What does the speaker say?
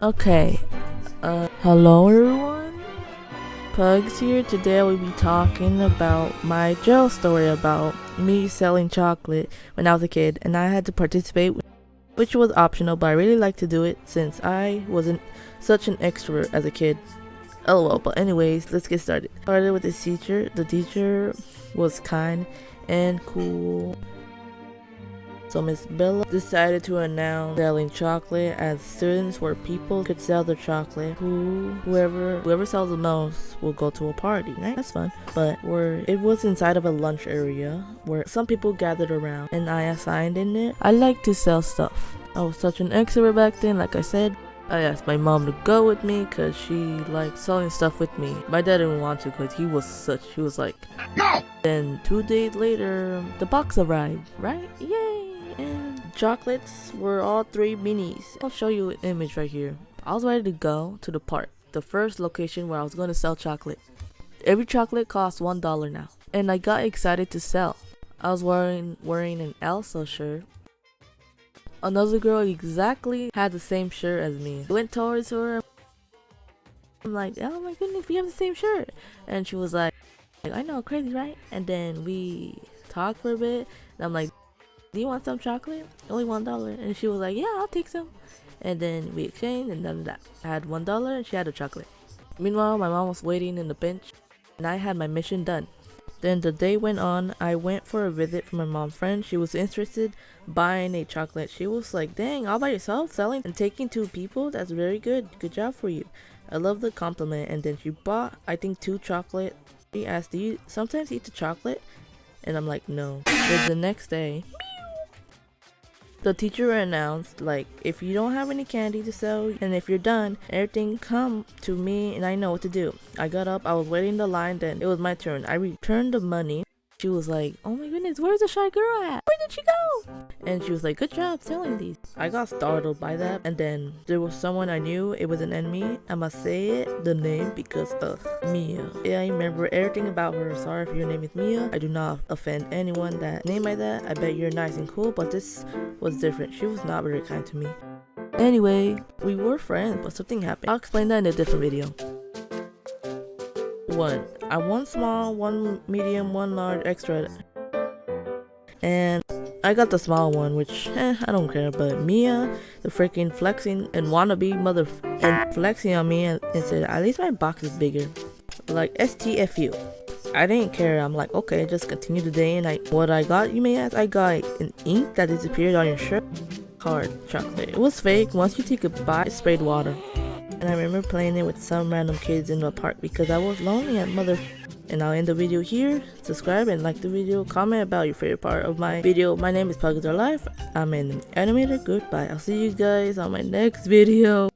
Okay, hello everyone. Pugs here. Today I will be talking about my jail story about me selling chocolate when I was a kid and I had to participate, which was optional, but I really like to do it since I wasn't such an extrovert as a kid. LOL. But anyways, let's get started. Started with this teacher. The teacher was kind and cool. So Miss Bella decided to announce selling chocolate as students where people could sell their chocolate. Whoever sells the most will go to a party, right? That's fun. But it was inside of a lunch area where some people gathered around and I assigned in it. I like to sell stuff. I was such an extrovert back then, like I said. I asked my mom to go with me because she liked selling stuff with me. My dad didn't want to because he was like, no! Then 2 days later, the box arrived, right? Yay! And chocolates were all 3 minis. I'll show you an image right here. I was ready to go to the park, the first location where I was going to sell chocolate. Every chocolate costs $1 now. And I got excited to sell. I was wearing an Elsa shirt. Another girl exactly had the same shirt as me. I went towards her. I'm like, oh my goodness, we have the same shirt. And she was like, I know, crazy, right? And then we talked for a bit. And I'm like, do you want some chocolate? Only $1. And she was like, yeah, I'll take some. And then we exchanged and none of that. I had $1 and she had a chocolate. Meanwhile, my mom was waiting in the bench and I had my mission done. Then the day went on. I went for a visit from my mom's friend. She was interested buying a chocolate. She was like, dang, all by yourself selling and taking 2 people? That's very good. Good job for you. I love the compliment. And then she bought, I think, 2 chocolate. She asked, do you sometimes eat the chocolate? And I'm like, no. Then the next day, the teacher announced, like, if you don't have any candy to sell and if you're done, everything come to me and I know what to do. I got up, I was waiting in the line, then it was my turn. I returned the money. She was like, oh my goodness, where's the shy girl at? Where did she go? And she was like, good job selling these. I got startled by that. And then there was someone I knew. It was an enemy. I must say it, the name, because of Mia. Yeah, I remember everything about her. Sorry if your name is Mia. I do not offend anyone that name like that. I bet you're nice and cool, but this was different. She was not very kind to me. Anyway, we were friends, but something happened. I'll explain that in a different video. 1. I 1 small, 1 medium, 1 large, extra. And I got the small one, which, I don't care. But Mia, the freaking flexing and wannabe mother and flexing on me and said, at least my box is bigger. Like, STFU. I didn't care. I'm like, okay, just continue the day. And what I got, you may ask, I got an ink that disappeared on your shirt. Hard chocolate. It was fake. Once you take a bite, it sprayed water. And I remember playing it with some random kids in the park because I was lonely at mother. And I'll end the video here. Subscribe and like the video. Comment about your favorite part of my video. My name is Pugs Are Life. I'm an animator. Goodbye. I'll see you guys on my next video.